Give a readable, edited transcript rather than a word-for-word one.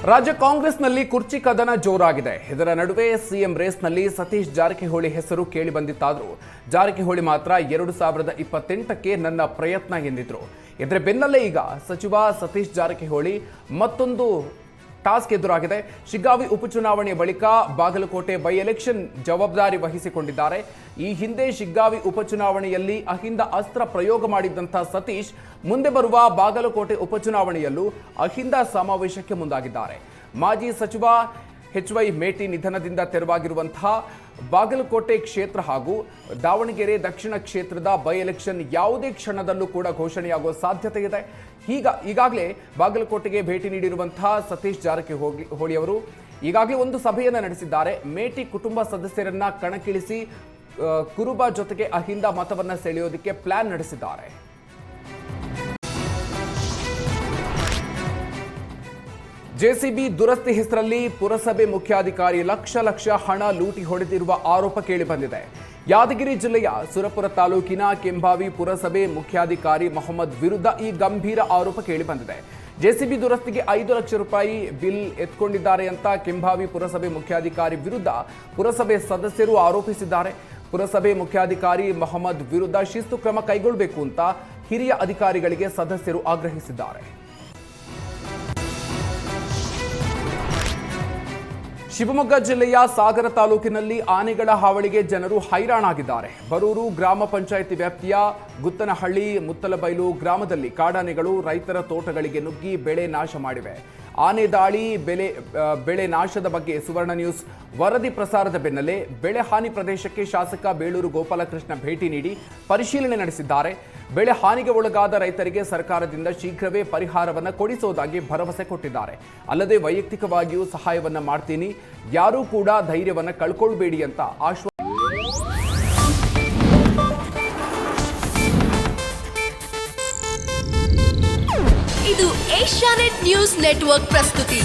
ರಾಜ್ಯ ಕಾಂಗ್ರೆಸ್ನಲ್ಲಿ ಕುರ್ಚಿ ಕದನ ಜೋರಾಗಿದೆ. ಇದರ ನಡುವೆ ಸಿಎಂ ರೇಸ್ನಲ್ಲಿ ಸತೀಶ್ ಜಾರಕಿಹೊಳಿ ಹೆಸರು ಕೇಳಿ ಬಂದಿತ್ತಾದರೂ ಜಾರಕಿಹೊಳಿ ಮಾತ್ರ 2028ಕ್ಕೆ ನನ್ನ ಪ್ರಯತ್ನ ಎಂದಿದ್ರು. ಇದರ ಬೆನ್ನಲ್ಲೇ ಈಗ ಸಚಿವ ಸತೀಶ್ ಜಾರಕಿಹೊಳಿ ಮತ್ತೊಂದು ಟಾಸ್ಕ್ ಎದುರಾಗಿದೆ. ಶಿಗ್ಗಾವಿ ಉಪಚುನಾವಣೆಯ ಬಳಿಕ ಬಾಗಲಕೋಟೆ ಬೈ ಎಲೆಕ್ಷನ್ ಜವಾಬ್ದಾರಿ ವಹಿಸಿಕೊಂಡಿದ್ದಾರೆ. ಈ ಹಿಂದೆ ಶಿಗ್ಗಾವಿ ಉಪಚುನಾವಣೆಯಲ್ಲಿ ಅಹಿಂದ ಅಸ್ತ್ರ ಪ್ರಯೋಗ ಮಾಡಿದ್ದಂಥ ಸತೀಶ್ ಮುಂದೆ ಬರುವ ಬಾಗಲಕೋಟೆ ಉಪಚುನಾವಣೆಯಲ್ಲೂ ಅಹಿಂದ ಸಮಾವೇಶಕ್ಕೆ ಮುಂದಾಗಿದ್ದಾರೆ. ಮಾಜಿ ಸಚಿವ HY ಮೇಟಿ ನಿಧನದಿಂದ ತೆರವಾಗಿರುವಂತಹ ಬಾಗಲಕೋಟೆ ಕ್ಷೇತ್ರ ಹಾಗೂ ದಾವಣಗೆರೆ ದಕ್ಷಿಣ ಕ್ಷೇತ್ರದ ಬೈ ಎಲೆಕ್ಷನ್ ಯಾವುದೇ ಕ್ಷಣದಲ್ಲೂ ಕೂಡ ಘೋಷಣೆಯಾಗುವ ಸಾಧ್ಯತೆ ಇದೆ. ಈಗಾಗಲೇ ಬಾಗಲಕೋಟೆಗೆ ಭೇಟಿ ನೀಡಿರುವಂತಹ ಸತೀಶ್ ಜಾರಕಿಹೊಳಿ ಅವರು ಈಗಾಗಲೇ ಒಂದು ಸಭೆಯನ್ನು ನಡೆಸಿದ್ದಾರೆ. ಮೇಟಿ ಕುಟುಂಬ ಸದಸ್ಯರನ್ನ ಕಣಕ್ಕಿಳಿಸಿ ಕುರುಬ ಜೊತೆಗೆ ಅಹಿಂದ ಮತವನ್ನ ಸೆಳೆಯೋದಕ್ಕೆ ಪ್ಲಾನ್ ನಡೆಸಿದ್ದಾರೆ. ಜೆಸಿಬಿ ದುರಸ್ತಿ ಹೆಸರಲ್ಲಿ ಪುರಸಭೆ ಮುಖ್ಯಾಧಿಕಾರಿ ಲಕ್ಷ ಹಣ ಲೂಟಿ ಹೊಡೆದಿರುವ ಆರೋಪ ಕೇಳಿಬಂದಿದೆ. ಯಾದಗಿರಿ ಜಿಲ್ಲೆಯ ಸುರಪುರ ತಾಲೂಕಿನ ಕೆಂಭಾವಿ ಪುರಸಭೆ ಮುಖ್ಯಾಧಿಕಾರಿ ಮೊಹಮ್ಮದ್ ವಿರುದ್ಧ ಈ ಗಂಭೀರ ಆರೋಪ ಕೇಳಿಬಂದಿದೆ. ಜೆಸಿಬಿ ದುರಸ್ತಿಗೆ 5 ಲಕ್ಷ ರೂಪಾಯಿ ಬಿಲ್ ಎತ್ಕೊಂಡಿದ್ದಾರೆ ಅಂತ ಕೆಂಭಾವಿ ಪುರಸಭೆ ಮುಖ್ಯಾಧಿಕಾರಿ ವಿರುದ್ಧ ಪುರಸಭೆ ಸದಸ್ಯರು ಆರೋಪಿಸಿದ್ದಾರೆ. ಪುರಸಭೆ ಮುಖ್ಯಾಧಿಕಾರಿ ಮೊಹಮ್ಮದ್ ವಿರುದ್ಧ ಶಿಸ್ತು ಕ್ರಮ ಕೈಗೊಳ್ಳಬೇಕು ಅಂತ ಹಿರಿಯ ಅಧಿಕಾರಿಗಳಿಗೆ ಸದಸ್ಯರು ಆಗ್ರಹಿಸಿದ್ದಾರೆ. ಶಿವಮೊಗ್ಗ ಜಿಲ್ಲೆಯ ಸಾಗರ ತಾಲೂಕಿನಲ್ಲಿ ಆನೆಗಳ ಹಾವಳಿಗೆ ಜನರು ಹೈರಾಣಾಗಿದ್ದಾರೆ. ಬರೂರು ಗ್ರಾಮ ಪಂಚಾಯಿತಿ ವ್ಯಾಪ್ತಿಯ ಗುತ್ತನಹಳ್ಳಿ ಮುತ್ತಲಬೈಲು ಗ್ರಾಮದಲ್ಲಿ ಕಾಡಾನೆಗಳು ರೈತರ ತೋಟಗಳಿಗೆ ನುಗ್ಗಿ ಬೆಳೆ ನಾಶ ಮಾಡಿವೆ. ಆನೆ ದಾಳಿ ಬೆಳೆ ನಾಶದ ಬಗ್ಗೆ ಸುವರ್ಣ ನ್ಯೂಸ್ ವರದಿ ಪ್ರಸಾರದ ಬೆನ್ನಲ್ಲೇ ಬೆಳೆ ಹಾನಿ ಪ್ರದೇಶಕ್ಕೆ ಶಾಸಕ ಬೇಳೂರು ಗೋಪಾಲಕೃಷ್ಣ ಭೇಟಿ ನೀಡಿ ಪರಿಶೀಲನೆ ನಡೆಸಿದ್ದಾರೆ. ಬೆಳೆ ಹಾನಿಗೆ ಒಳಗಾದ ರೈತರಿಗೆ ಸರ್ಕಾರದಿಂದ ಶೀಘ್ರವೇ ಪರಿಹಾರವನ್ನು ಕೊಡಿಸುವುದಾಗಿ ಭರವಸೆ ಕೊಟ್ಟಿದ್ದಾರೆ. ಅಲ್ಲದೆ ವೈಯಕ್ತಿಕವಾಗಿಯೂ ಸಹಾಯವನ್ನ ಮಾಡ್ತೀನಿ, ಯಾರೂ ಕೂಡ ಧೈರ್ಯವನ್ನ ಕಳ್ಕೊಳ್ಬೇಡಿ ಅಂತ ಇದು ಏಷ್ಯಾನೆಟ್ ನ್ಯೂಸ್ ನೆಟ್ವರ್ಕ್ ಪ್ರಸ್ತುತಿ.